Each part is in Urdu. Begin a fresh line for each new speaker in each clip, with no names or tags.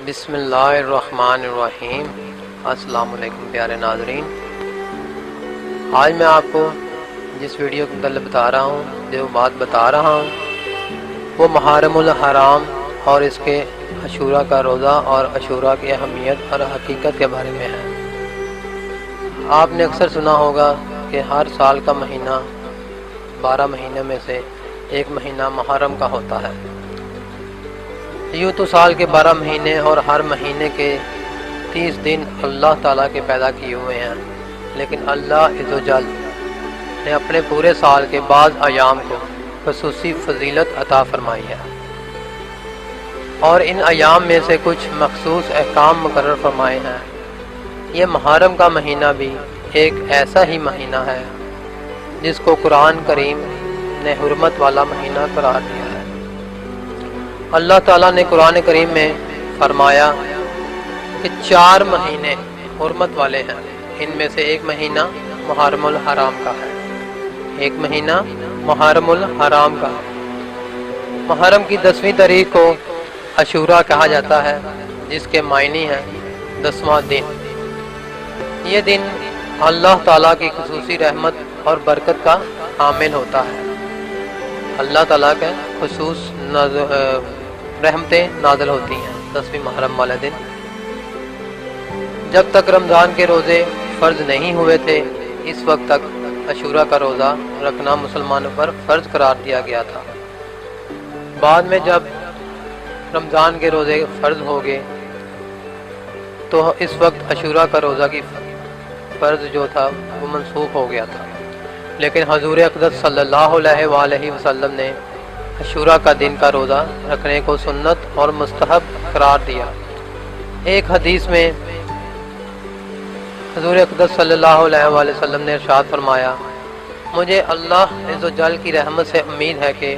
بسم اللہ الرحمن الرحیم۔ السلام علیکم پیارے ناظرین، آج میں آپ کو جس ویڈیو کے متعلق بتا رہا ہوں، جو بات بتا رہا ہوں، وہ محرم الحرام اور اس کے عاشوراء کا روزہ اور عاشوراء کی اہمیت اور حقیقت کے بارے میں ہے۔ آپ نے اکثر سنا ہوگا کہ ہر سال کا مہینہ 12 مہینے میں سے ایک مہینہ محرم کا ہوتا ہے۔ یوں تو سال کے 12 مہینے اور ہر مہینے کے 30 دن اللہ تعالیٰ کے پیدا کیے ہوئے ہیں، لیکن اللہ عز و جل نے اپنے پورے سال کے بعض ایام کو خصوصی فضیلت عطا فرمائی ہے، اور ان ایام میں سے کچھ مخصوص احکام مقرر فرمائے ہیں۔ یہ محرم کا مہینہ بھی ایک ایسا ہی مہینہ ہے جس کو قرآن کریم نے حرمت والا مہینہ قرار دیا ہے۔ اللہ تعالیٰ نے قرآن کریم میں فرمایا کہ 4 مہینے حرمت والے ہیں، ان میں سے ایک مہینہ محرم الحرام کا ہے، ایک مہینہ محرم الحرام کا ہے۔ محرم کی 10ویں تاریخ کو عاشوراء کہا جاتا ہے، جس کے معنی ہیں 10واں دن۔ یہ دن اللہ تعالیٰ کی خصوصی رحمت اور برکت کا حامل ہوتا ہے۔ اللہ تعالیٰ کے خصوص رحمتیں نازل ہوتی ہیں 10ویں محرم والے دن۔ جب تک رمضان کے روزے فرض نہیں ہوئے تھے، اس وقت تک عاشوراء کا روزہ رکھنا مسلمانوں پر فرض قرار دیا گیا تھا۔ بعد میں جب رمضان کے روزے فرض ہو گئے تو اس وقت عاشوراء کا روزہ کی فرض جو تھا وہ منسوخ ہو گیا تھا، لیکن حضور اقدس صلی اللہ علیہ وآلہ وسلم نے عاشوراء کا دن کا روزہ رکھنے کو سنت اور مستحب قرار دیا۔ ایک حدیث میں حضور اقدس صلی اللہ علیہ وآلہ وسلم نے ارشاد فرمایا، مجھے اللہ عز و جل کی رحمت سے امید ہے کہ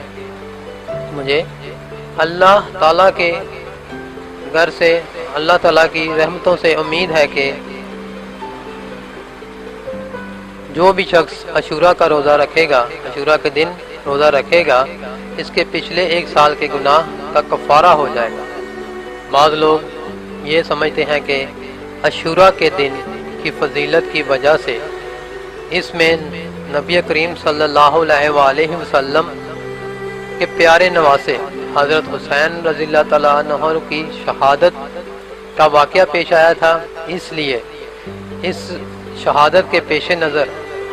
مجھے اللہ تعالیٰ کے گھر سے اللہ تعالیٰ کی رحمتوں سے امید ہے کہ جو بھی شخص عاشوراء کا روزہ رکھے گا، عاشوراء کے دن روزہ رکھے گا، اس کے پچھلے 1 سال کے گناہ کا کفارہ ہو جائے گا۔ بعض لوگ یہ سمجھتے ہیں کہ عاشوراء کے دن کی فضیلت کی وجہ سے اس میں نبی کریم صلی اللہ علیہ وآلہ وسلم کے پیارے نواسے حضرت حسین رضی اللہ تعالیٰ عنہ کی شہادت کا واقعہ پیش آیا تھا، اس لیے اس شہادت کے پیش نظر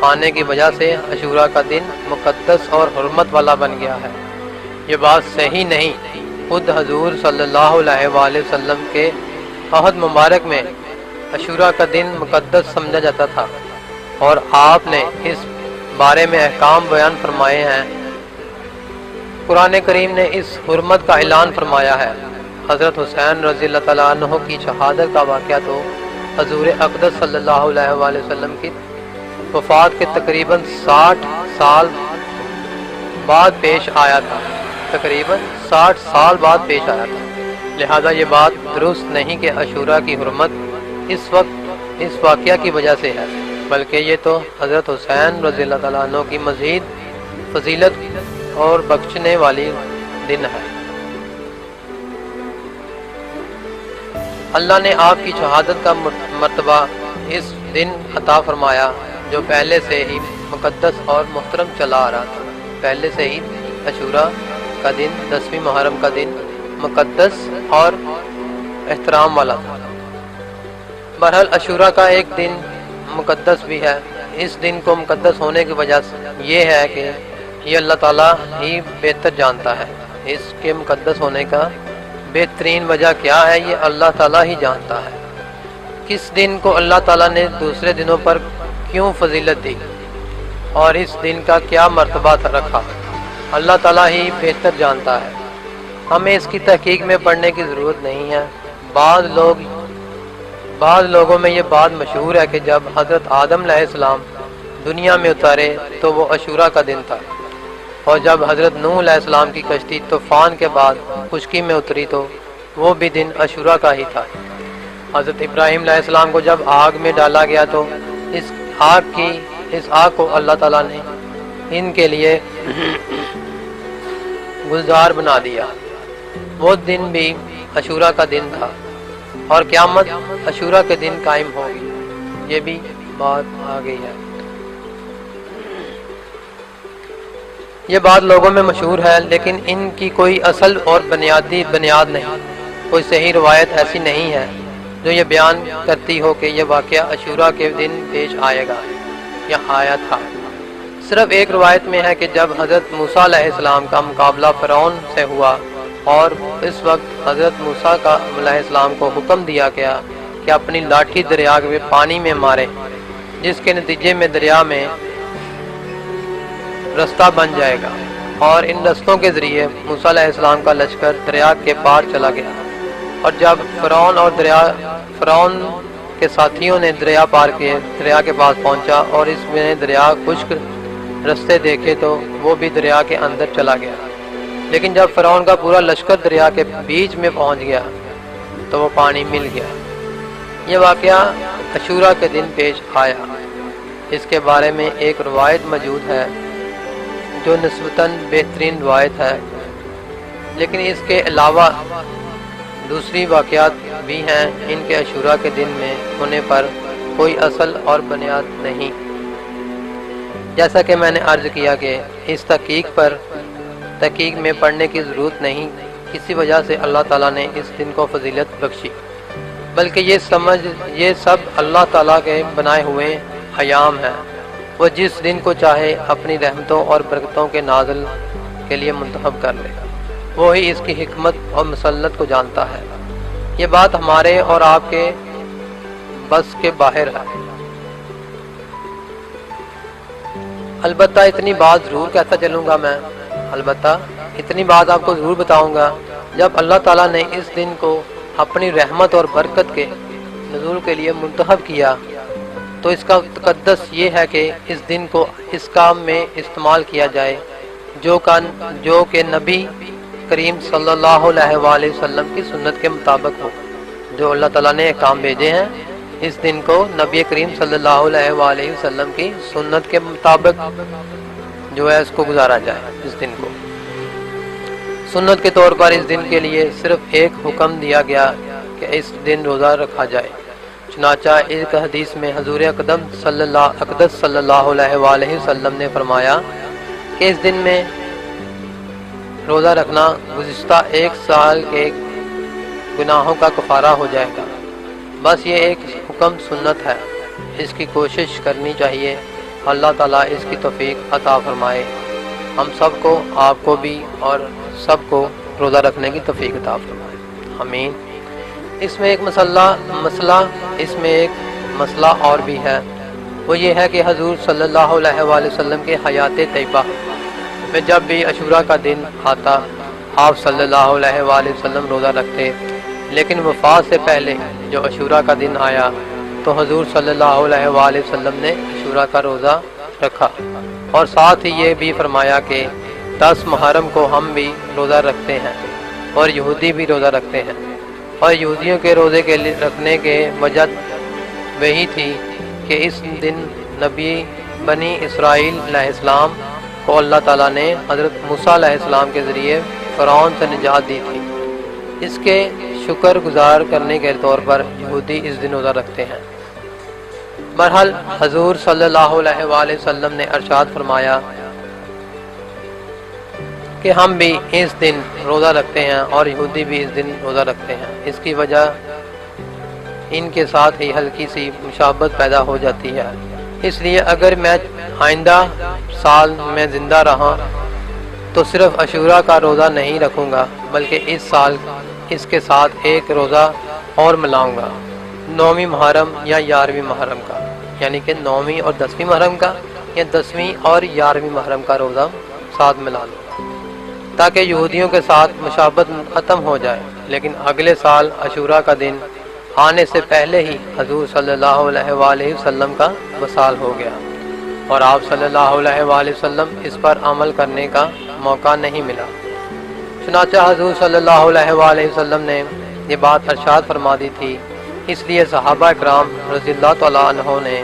آنے کی وجہ سے عاشوراء کا دن مقدس اور حرمت والا بن گیا ہے۔ یہ بات صحیح نہیں۔ خود حضور صلی اللہ علیہ وآلہ وسلم کے عہد مبارک میں عاشوراء کا دن مقدس سمجھا جاتا تھا، اور آپ نے اس بارے میں احکام بیان فرمائے ہیں۔ قرآن کریم نے اس حرمت کا اعلان فرمایا ہے۔ حضرت حسین رضی اللہ تعالیٰ عنہ کی شہادت کا واقعہ تو حضور اقدس صلی اللہ علیہ وآلہ وسلم کی وفات کے تقریباً 60 سال بعد پیش آیا تھا، تقریباً 60 سال بعد پیش آیا تھا۔ لہذا یہ بات درست نہیں کہ عاشوراء کی حرمت اس وقت اس واقعہ کی وجہ سے ہے، بلکہ یہ تو حضرت حسین رضی اللہ تعالیٰ عنہ کی مزید فضیلت اور بخشنے والی دن ہے۔ اللہ نے آپ کی شہادت کا مرتبہ اس دن عطا فرمایا جو پہلے سے ہی مقدس اور محترم چلا آ رہا تھا۔ پہلے سے ہی عاشوراء کا دن 10ویں محرم کا دن مقدس اور احترام والا تھا۔ بہرحال عاشوراء کا ایک دن مقدس بھی ہے۔ اس دن کو مقدس ہونے کی وجہ سے یہ ہے کہ یہ اللہ تعالیٰ ہی بہتر جانتا ہے۔ اس کے مقدس ہونے کا بہترین وجہ کیا ہے، یہ اللہ تعالیٰ ہی جانتا ہے۔ کس دن کو اللہ تعالیٰ نے دوسرے دنوں پر کیوں فضیلت دی اور اس دن کا کیا مرتبہ رکھا، اللہ تعالیٰ ہی بہتر جانتا ہے۔ ہمیں اس کی تحقیق میں پڑھنے کی ضرورت نہیں ہے۔ بعض لوگوں میں یہ بات مشہور ہے کہ جب حضرت آدم علیہ السلام دنیا میں اترے تو وہ عاشوراء کا دن تھا، اور جب حضرت نوح علیہ السلام کی کشتی طوفان کے بعد خشکی میں اتری تو وہ بھی دن عاشوراء کا ہی تھا۔ حضرت ابراہیم علیہ السلام کو جب آگ میں ڈالا گیا تو اس آگ کو اللہ تعالیٰ نے ان کے لیے گلزار بنا دیا۔ وہ دن بھی عاشوراء کا دن تھا۔ اور قیامت عاشورہ کے دن قائم ہوگی، یہ بھی بات آ گئی ہے۔ یہ بات لوگوں میں مشہور ہے، لیکن ان کی کوئی اصل اور بنیاد نہیں، کوئی صحیح روایت ایسی نہیں ہے جو یہ بیان کرتی ہو کہ یہ واقعہ عاشورہ کے دن پیش آئے گا یا آیا تھا۔ صرف ایک روایت میں ہے کہ جب حضرت موسیٰ علیہ السلام کا مقابلہ فرعون سے ہوا اور اس وقت حضرت موسیٰ علیہ السلام کو حکم دیا گیا کہ اپنی لاٹھی دریا کے پانی میں مارے، جس کے نتیجے میں دریا میں رستہ بن جائے گا، اور ان رستوں کے ذریعے موسیٰ علیہ السلام کا لشکر دریا کے پار چلا گیا۔ اور جب فرعون کے ساتھیوں نے دریا پار کیے، دریا کے پاس پہنچا اور اس میں دریا خشک رستے دیکھے تو وہ بھی دریا کے اندر چلا گیا۔ لیکن جب فرعون کا پورا لشکر دریا کے بیچ میں پہنچ گیا تو وہ پانی مل گیا۔ یہ واقعہ عاشورہ کے دن پیش آیا۔ اس کے بارے میں ایک روایت موجود ہے جو نسبتاً بہترین روایت ہے، لیکن اس کے علاوہ دوسری واقعات بھی ہیں ان کے عاشورہ کے دن میں ہونے پر کوئی اصل اور بنیاد نہیں۔ جیسا کہ میں نے عرض کیا کہ اس تحقیق میں پڑھنے کی ضرورت نہیں، کسی وجہ سے اللہ تعالیٰ نے اس دن کو فضیلت بخشی، بلکہ یہ سب اللہ تعالیٰ کے بنائے ہوئے ایام ہیں۔ وہ جس دن کو چاہے اپنی رحمتوں اور برکتوں کے نازل کے لیے منتخب کر لے، وہی اس کی حکمت اور مسلط کو جانتا ہے۔ یہ بات ہمارے اور آپ کے بس کے باہر ہے۔ البتہ اتنی بات ضرور کہتا چلوں گا میں، البتہ اتنی بات آپ کو ضرور بتاؤں گا، جب اللہ تعالیٰ نے اس دن کو اپنی رحمت اور برکت کے نزول کے لیے منتخب کیا تو اس کا تقدس یہ ہے کہ اس دن کو اس کام میں استعمال کیا جائے جو کہ نبی کریم صلی اللہ علیہ وآلہ وسلم کی سنت کے مطابق ہو۔ جو اللہ تعالیٰ نے کام بھیجے ہیں، اس دن کو نبی کریم صلی اللہ علیہ وآلہ وسلم کی سنت کے مطابق جو ہے اس کو گزارا جائے۔ اس دن کو سنت کے طور پر اس دن کے لیے صرف ایک حکم دیا گیا کہ اس دن روزہ رکھا جائے۔ چنانچہ ایک حدیث میں حضور اقدس صلی اللہ علیہ وآلہ وسلم نے فرمایا کہ اس دن میں روزہ رکھنا گزشتہ ایک سال کے گناہوں کا کفارہ ہو جائے گا۔ بس یہ ایک حکم سنت ہے، اس کی کوشش کرنی چاہیے۔ اللہ تعالیٰ اس کی توفیق عطا فرمائے، ہم سب کو، آپ کو بھی اور سب کو روزہ رکھنے کی توفیق عطا فرمائے، آمین۔ اس میں ایک مسئلہ اور بھی ہے، وہ یہ ہے کہ حضور صلی اللہ علیہ وآلہ وسلم کے حیات طیبہ میں جب بھی عاشورہ کا دن آتا، آپ صلی اللہ علیہ وآلہ وسلم روزہ رکھتے، لیکن وفات سے پہلے جو عاشورہ کا دن آیا تو حضور صلی اللہ علیہ وآلہ وسلم نے عاشورہ کا روزہ رکھا، اور ساتھ ہی یہ بھی فرمایا کہ 10 محرم کو ہم بھی روزہ رکھتے ہیں اور یہودی بھی روزہ رکھتے ہیں، اور یہودیوں کے روزے کے رکھنے کے وجہ وہی تھی کہ اس دن نبی بنی اسرائیل علیہ السلام کو اللہ تعالیٰ نے حضرت موسیٰ علیہ السلام کے ذریعے فرعون سے نجات دی تھی۔ اس کے شکر گزار کرنے کے طور پر یہودی اس دن روزہ رکھتے ہیں۔ بہرحال حضور صلی اللہ علیہ وآلہ وسلم نے ارشاد فرمایا کہ ہم بھی اس دن روزہ رکھتے ہیں اور یہودی بھی اس دن روزہ رکھتے ہیں۔ اس کی وجہ ان کے ساتھ ہی ہلکی سی مشابہت پیدا ہو جاتی ہے، اس لیے اگر میں آئندہ سال میں زندہ رہا تو صرف عاشورہ کا روزہ نہیں رکھوں گا، بلکہ اس سال اس کے ساتھ ایک روزہ اور ملاؤں گا، 9ویں محرم یا 11ویں محرم کا، یعنی کہ 9ویں اور 10ویں محرم کا، یا 10ویں اور 11ویں محرم کا روزہ ساتھ ملا لوں گا، تاکہ یہودیوں کے ساتھ مشابہت ختم ہو جائے۔ لیکن اگلے سال عاشورہ کا دن آنے سے پہلے ہی حضور صلی اللہ علیہ وآلہ وسلم کا وصال ہو گیا، اور آپ صلی اللہ علیہ وآلہ وسلم اس پر عمل کرنے کا موقع نہیں ملا۔ چنانچہ حضور صلی اللہ علیہ وآلہ وسلم نے یہ بات ارشاد فرما دی تھی، اس لیے صحابہ اکرام رضی اللہ تعالیٰ عنہ نے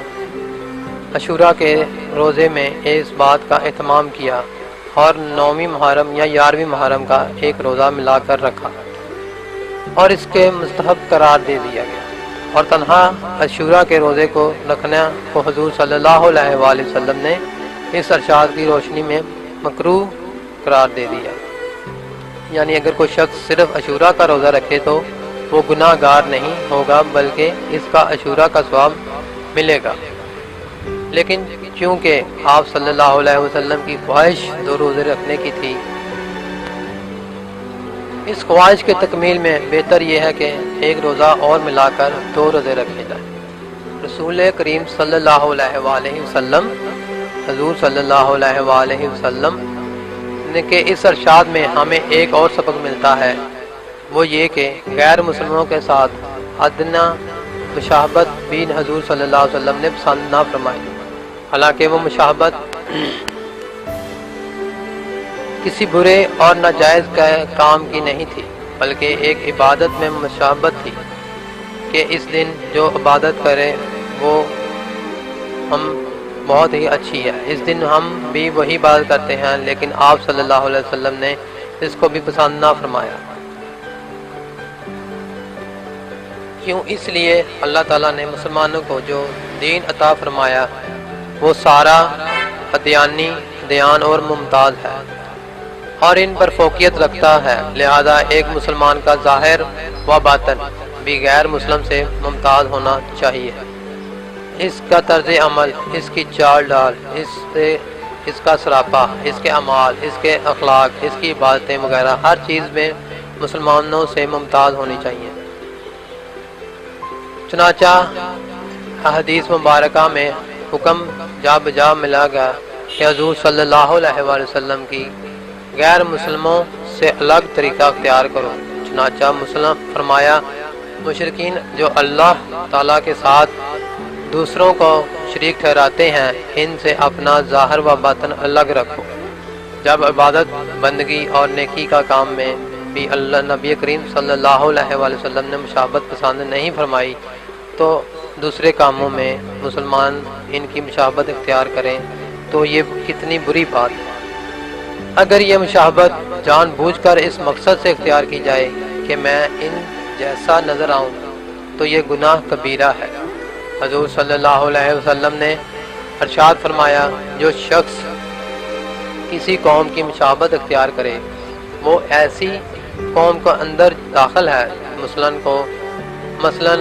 عاشورہ کے روزے میں اس بات کا اہتمام کیا اور 9ویں محرم یا 11ویں محرم کا ایک روزہ ملا کر رکھا۔ اور اس کے مستحب قرار دے دیا گیا، اور تنہا عاشورہ کے روزے کو رکھنا کو حضور صلی اللہ علیہ وآلہ وسلم نے اس ارشاد کی روشنی میں مکروہ قرار دے دیا۔ یعنی اگر کوئی شخص صرف عاشورہ کا روزہ رکھے تو وہ گناہ گار نہیں ہوگا، بلکہ اس کا عاشورہ کا ثواب ملے گا۔ لیکن چونکہ آپ صلی اللہ علیہ وسلم کی خواہش 2 روزے رکھنے کی تھی، اس خواہش کے تکمیل میں بہتر یہ ہے کہ 1 روزہ اور ملا کر 2 روزے رکھے جائیں۔ رسول کریم صلی اللہ علیہ وآلہ وسلم حضور صلی اللہ علیہ وآلہ وسلم نے کہ اس ارشاد میں ہمیں ایک اور سبق ملتا ہے، وہ یہ کہ غیر مسلموں کے ساتھ ادنا مشابہت بھی حضور صلی اللہ علیہ وسلم نے پسند نہ فرمائی۔ حالانکہ وہ مشابہت کسی برے اور ناجائز کام کی نہیں تھی، بلکہ ایک عبادت میں مشابہت تھی کہ اس دن جو عبادت کرے وہ ہم بہت ہی اچھی ہے۔ اس دن ہم بھی وہی عبادت کرتے ہیں، لیکن آپ صلی اللہ علیہ وسلم نے اس کو بھی پسند نہ فرمایا۔ کیوں؟ اس لیے اللہ تعالیٰ نے مسلمانوں کو جو دین عطا فرمایا وہ سارا ادیانی دیان اور ممتاز ہے، اور ان پر فوقیت رکھتا ہے، لہذا ایک مسلمان کا ظاہر و باطن بھی غیر مسلم سے ممتاز ہونا چاہیے۔ اس کا طرز عمل، اس کی چال ڈال، اس کا سراپا، اس کے اعمال، اس کے اخلاق، اس کی عبادتیں وغیرہ ہر چیز میں مسلمانوں سے ممتاز ہونی چاہیے۔ چنانچہ حدیث مبارکہ میں حکم جا بجا ملا گیا کہ حضور صلی اللہ علیہ وآلہ وسلم کی غیر مسلموں سے الگ طریقہ اختیار کرو۔ چنانچہ مسلم فرمایا، مشرکین جو اللہ تعالیٰ کے ساتھ دوسروں کو شریک ٹھہراتے ہیں، ان سے اپنا ظاہر و باطن الگ رکھو۔ جب عبادت، بندگی اور نیکی کا کام میں بھی اللہ نبی کریم صلی اللہ علیہ وآلہ وسلم نے مشابہت پسند نہیں فرمائی، تو دوسرے کاموں میں مسلمان ان کی مشابہت اختیار کریں تو یہ کتنی بری بات ہے۔ اگر یہ مشابہت جان بوجھ کر اس مقصد سے اختیار کی جائے کہ میں ان جیسا نظر آؤں تو یہ گناہ کبیرہ ہے۔ حضور صلی اللہ علیہ وسلم نے ارشاد فرمایا، جو شخص کسی قوم کی مشابہت اختیار کرے وہ ایسی قوم کو اندر داخل ہے۔ مثلاً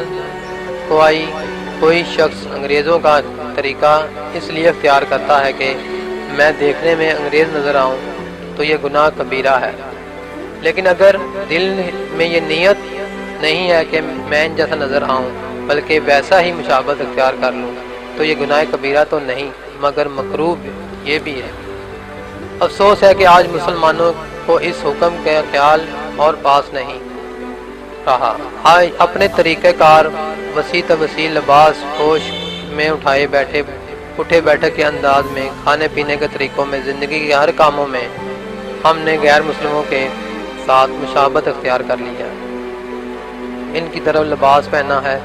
کوئی شخص انگریزوں کا طریقہ اس لیے اختیار کرتا ہے کہ میں دیکھنے میں انگریز نظر آؤں تو یہ گناہ کبیرہ ہے، لیکن اگر دل میں یہ نیت نہیں ہے کہ میں ان جیسا نظر آؤں بلکہ ویسا ہی مشابہت اختیار کر لوں تو یہ گناہ کبیرہ تو نہیں مگر مکروہ یہ بھی ہے۔ افسوس ہے کہ آج مسلمانوں کو اس حکم کا خیال اور پاس نہیں رہا۔ آج اپنے طریقہ کار وسیع وسیع لباس پوش میں اٹھے بیٹھے کے انداز میں، کھانے پینے کے طریقوں میں، زندگی کے ہر کاموں میں ہم نے غیر مسلموں کے ساتھ مشابہت اختیار کر لی ہے۔ ان کی طرف لباس پہنا ہے،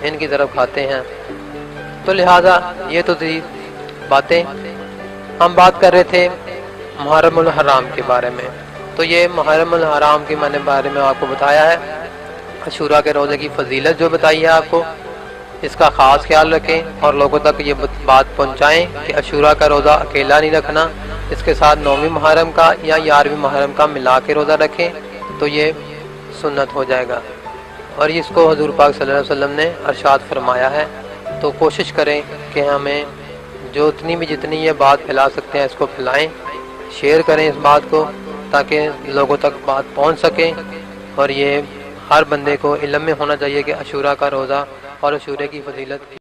ان کی طرف کھاتے ہیں، تو لہذا یہ تو تھی باتیں۔ ہم بات کر رہے تھے محرم الحرام کے بارے میں، تو یہ محرم الحرام کے بارے میں آپ کو بتایا ہے، عاشورہ کے روزے کی فضیلت جو بتائی ہے آپ کو، اس کا خاص خیال رکھیں اور لوگوں تک یہ بات پہنچائیں کہ عاشورہ کا روزہ اکیلا نہیں رکھنا، اس کے ساتھ 9ویں محرم کا یا 11ویں محرم کا ملا کے روزہ رکھیں تو یہ سنت ہو جائے گا، اور اس کو حضور پاک صلی اللہ علیہ وسلم نے ارشاد فرمایا ہے۔ تو کوشش کریں کہ ہمیں جتنی یہ بات پھیلا سکتے ہیں اس کو پھیلائیں، شیئر کریں اس بات کو تاکہ لوگوں تک بات پہنچ سکے، اور یہ ہر بندے کو علم میں ہونا چاہیے کہ عاشورہ کا روزہ اور عاشورے کی فضیلت